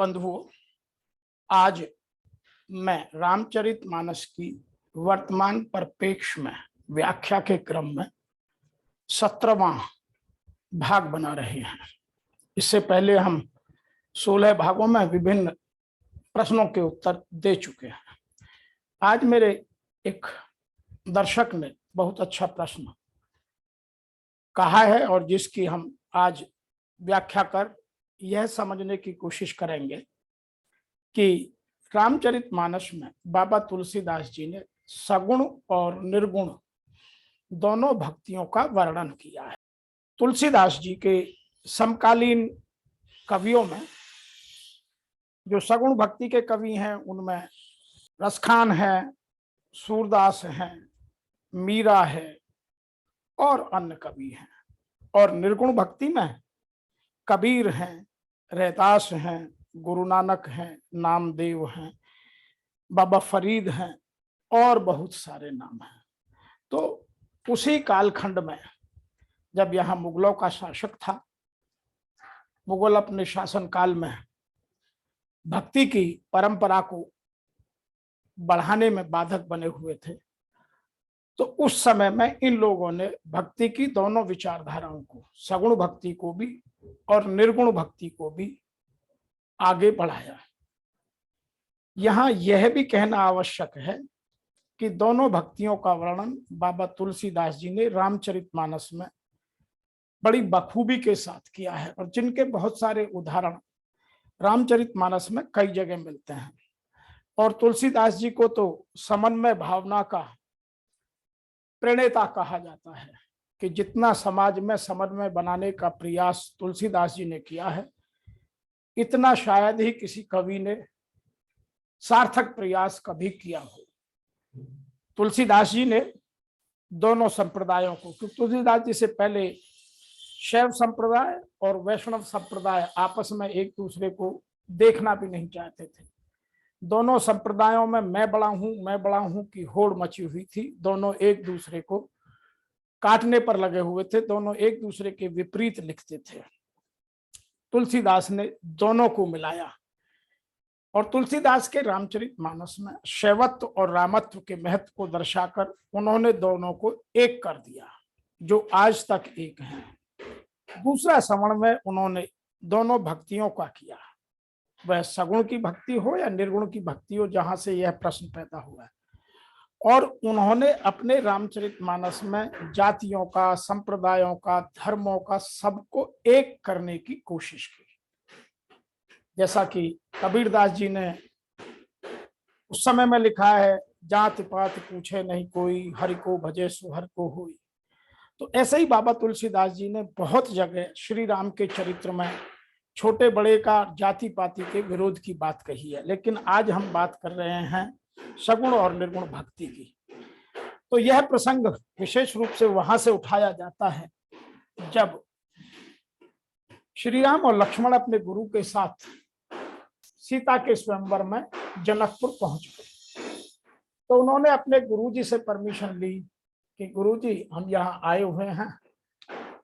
बंधुओं, आज मैं रामचरितमानस की वर्तमान परिप्रेक्ष्य में व्याख्या के क्रम में 17वां भाग बना रहे हैं। इससे पहले हम 16 भागों में विभिन्न प्रश्नों के उत्तर दे चुके हैं। आज मेरे एक दर्शक ने बहुत अच्छा प्रश्न कहा है और जिसकी हम आज व्याख्या कर यह समझने की कोशिश करेंगे कि रामचरितमानस में बाबा तुलसीदास जी ने सगुण और निर्गुण दोनों भक्तियों का वर्णन किया है। तुलसीदास जी के समकालीन कवियों में जो सगुण भक्ति के कवि हैं उनमें रसखान है, सूरदास हैं, मीरा है और अन्य कवि हैं। और निर्गुण भक्ति में कबीर हैं, रैदास हैं, गुरु नानक हैं, नामदेव हैं, बाबा फरीद हैं और बहुत सारे नाम हैं। तो उसी कालखंड में जब यहाँ मुगलों का शासक था, मुगल अपने शासन काल में भक्ति की परंपरा को बढ़ाने में बाधक बने हुए थे। तो उस समय में इन लोगों ने भक्ति की दोनों विचारधाराओं को, सगुण भक्ति को भी और निर्गुण भक्ति को भी आगे बढ़ाया। यहाँ यह भी कहना आवश्यक है कि दोनों भक्तियों का वर्णन बाबा तुलसीदास जी ने रामचरितमानस में बड़ी बखूबी के साथ किया है और जिनके बहुत सारे उदाहरण रामचरितमानस में कई जगह मिलते हैं। और तुलसीदास जी को तो समन्वय भावना का प्रणेता कहा जाता है कि जितना समाज में समन्वय बनाने का प्रयास तुलसीदास जी ने किया है, इतना शायद ही किसी कवि ने सार्थक प्रयास कभी किया हो। तुलसीदास जी ने दोनों संप्रदायों को, क्योंकि तुलसीदास जी से पहले शैव संप्रदाय और वैष्णव संप्रदाय आपस में एक दूसरे को देखना भी नहीं चाहते थे। दोनों संप्रदायों में मैं बड़ा हूं की होड़ मची हुई थी। दोनों एक दूसरे को काटने पर लगे हुए थे, दोनों एक दूसरे के विपरीत लिखते थे। तुलसीदास ने दोनों को मिलाया और तुलसीदास के रामचरितमानस में शैवत्व और रामत्व के महत्व को दर्शाकर उन्होंने दोनों को एक कर दिया, जो आज तक एक है। दूसरा समन्वय उन्होंने दोनों भक्तियों का किया, वह सगुण की भक्ति हो या निर्गुण की भक्ति हो, जहां से यह प्रश्न पैदा हुआ है। और उन्होंने अपने रामचरितमानस में जातियों का, संप्रदायों का, धर्मों का सबको एक करने की कोशिश की। जैसा कि कबीरदास जी ने उस समय में लिखा है, जाति पात पूछे नहीं कोई, हरि को भजे सो हर को होई। तो ऐसे ही बाबा तुलसीदास जी ने बहुत जगह श्री राम के चरित्र में छोटे बड़े का, जाति पाति के विरोध की बात कही है। लेकिन आज हम बात कर रहे हैं सगुण और निर्गुण भक्ति की। तो यह प्रसंग विशेष रूप से वहां से उठाया जाता है जब श्री राम और लक्ष्मण अपने गुरु के साथ सीता के स्वयंवर में जनकपुर पहुंच गए। तो उन्होंने अपने गुरुजी से परमिशन ली कि गुरुजी, हम यहाँ आए हुए हैं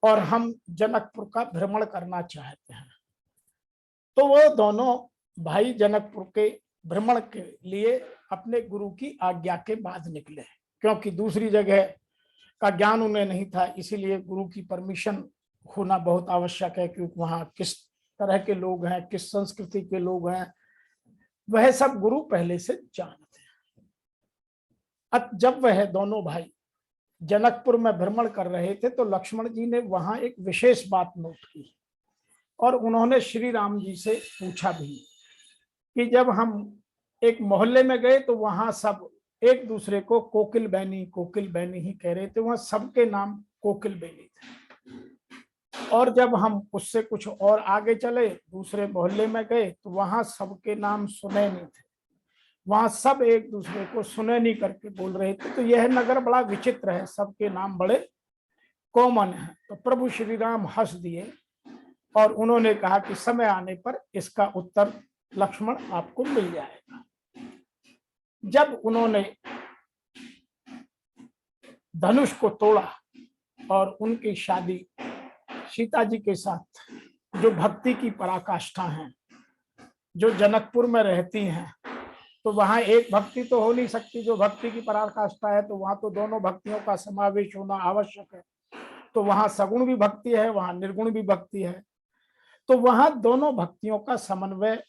और हम जनकपुर का भ्रमण करना चाहते हैं। तो वो दोनों भाई जनकपुर के भ्रमण के लिए अपने गुरु की आज्ञा के बाद निकले, क्योंकि दूसरी जगह का ज्ञान उन्हें नहीं था। इसीलिए गुरु की परमिशन होना बहुत आवश्यक है, क्योंकि वहां किस तरह के लोग हैं, किस संस्कृति के लोग हैं, वह सब गुरु पहले से जानते हैं। अब जब वह दोनों भाई जनकपुर में भ्रमण कर रहे थे तो लक्ष्मण जी ने वहां एक विशेष बात नोट की और उन्होंने श्री राम जी से पूछा भी कि जब हम एक मोहल्ले में गए तो वहां सब एक दूसरे को कोकिल बहनी ही कह रहे थे। वहां सबके नाम कोकिल बहनी थे। और जब हम उससे कुछ और आगे चले, दूसरे मोहल्ले में गए तो वहां सबके नाम सुनैनी थे। वहां सब एक दूसरे को सुनैनी करके बोल रहे थे। तो यह नगर बड़ा विचित्र है, सबके नाम बड़े कॉमन है। तो प्रभु श्री राम हंस दिए और उन्होंने कहा कि समय आने पर इसका उत्तर लक्ष्मण आपको मिल जाएगा। जब उन्होंने धनुष को तोड़ा और उनकी शादी सीता जी के साथ, जो भक्ति की पराकाष्ठा है, जो जनकपुर में रहती हैं, तो वहां एक भक्ति तो हो नहीं सकती जो भक्ति की पराकाष्ठा है, तो वहां तो दोनों भक्तियों का समावेश होना आवश्यक है। तो वहां सगुण भी भक्ति है, वहां निर्गुण भी भक्ति है। तो वहां दोनों भक्तियों का समन्वय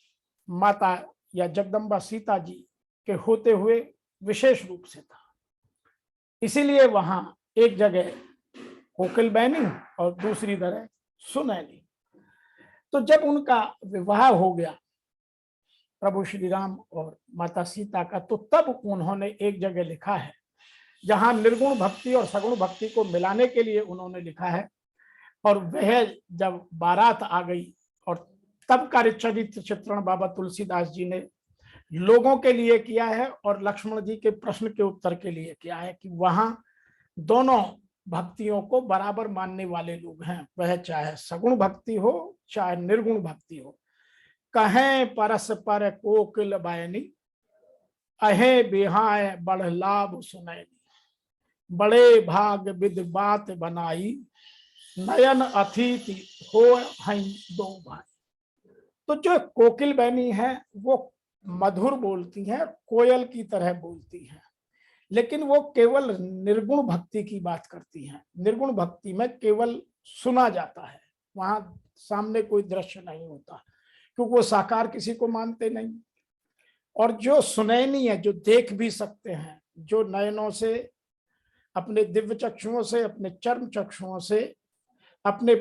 माता या जगदम्बा सीता जी के होते हुए विशेष रूप से था। इसीलिए वहां एक जगह कोकिल बैनी और दूसरी तरह सुनैनी। तो जब उनका विवाह हो गया प्रभु श्री राम और माता सीता का, तो तब उन्होंने एक जगह लिखा है, जहां निर्गुण भक्ति और सगुण भक्ति को मिलाने के लिए उन्होंने लिखा है। और वह जब बारात आ गई और तब का चरित्र चित्रण बाबा तुलसीदास जी ने लोगों के लिए किया है और लक्ष्मण जी के प्रश्न के उत्तर के लिए किया है कि वहां दोनों भक्तियों को बराबर मानने वाले लोग हैं, वह चाहे सगुण भक्ति हो चाहे निर्गुण भक्ति हो। कहें परस्पर कोकिल बैनी, अहे बिहाय बढ़ लाभ सुनैनी, बड़े भाग विद बात बनाई, नयन अतिथि हो हैं दो भाई। तो जो कोकिल बैनी है वो मधुर बोलती है, कोयल की तरह बोलती है, लेकिन वो केवल निर्गुण भक्ति की बात करती हैं। निर्गुण भक्ति में केवल सुना जाता है, वहां सामने कोई दृश्य नहीं होता, क्योंकि वो साकार किसी को मानते नहीं। और जो सुनैनी है, जो देख भी सकते हैं, जो नयनों से, अपने दिव्य चक्षुओं से, अपने चर्म चक्षुओं से अपने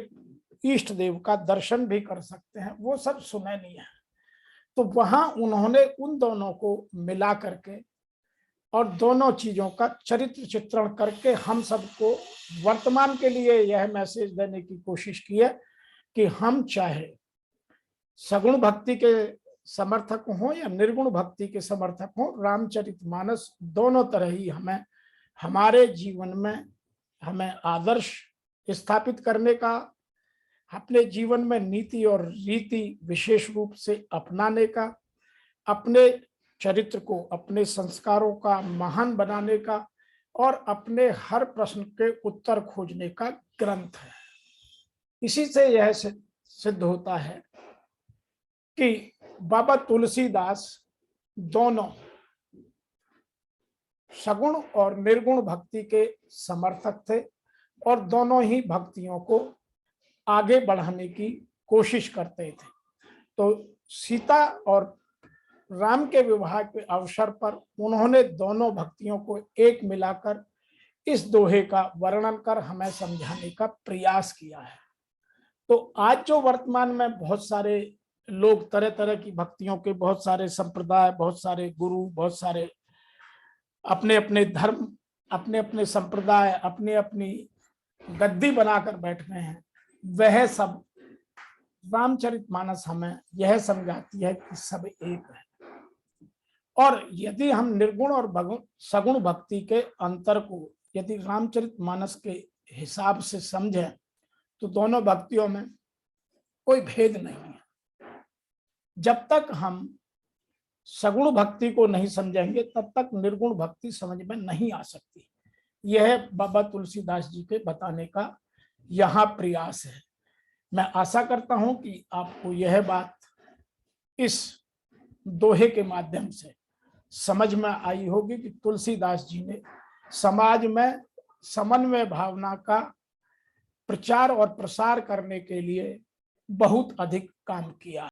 इष्ट देव का दर्शन भी कर सकते हैं, वो सब सुनैनी है। तो वहां उन्होंने उन दोनों को मिला करके और दोनों चीजों का चरित्र चित्रण करके हम सबको वर्तमान के लिए यह मैसेज देने की कोशिश की है कि हम चाहे सगुण भक्ति के समर्थक हो या निर्गुण भक्ति के समर्थक हो, रामचरितमानस दोनों तरह ही हमें हमारे जीवन में हमें आदर्श स्थापित करने का, अपने जीवन में नीति और रीति विशेष रूप से अपनाने का, अपने चरित्र को, अपने संस्कारों का महान बनाने का और अपने हर प्रश्न के उत्तर खोजने का ग्रंथ है। इसी से यह सिद्ध होता है कि बाबा तुलसीदास दोनों सगुण और निर्गुण भक्ति के समर्थक थे और दोनों ही भक्तियों को आगे बढ़ाने की कोशिश करते थे। तो सीता और राम के विवाह के अवसर पर उन्होंने दोनों भक्तियों को एक मिलाकर इस दोहे का वर्णन कर हमें समझाने का प्रयास किया है। तो आज जो वर्तमान में बहुत सारे लोग तरह तरह की भक्तियों के, बहुत सारे संप्रदाय, बहुत सारे गुरु, बहुत सारे अपने अपने धर्म, अपने अपने संप्रदाय, अपनी अपनी गद्दी बनाकर बैठ गए हैं, वह सब रामचरितमानस हमें यह समझाती है कि सब एक है। और यदि हम निर्गुण और सगुण भक्ति के अंतर को यदि रामचरितमानस के हिसाब से समझें, तो दोनों भक्तियों में कोई भेद नहीं है। जब तक हम सगुण भक्ति को नहीं समझेंगे, तब तक निर्गुण भक्ति समझ में नहीं आ सकती। यह बाबा तुलसीदास जी के बताने का यहाँ प्रयास है। मैं आशा करता हूं कि आपको यह बात इस दोहे के माध्यम से समझ में आई होगी कि तुलसीदास जी ने समाज में समन्वय भावना का प्रचार और प्रसार करने के लिए बहुत अधिक काम किया।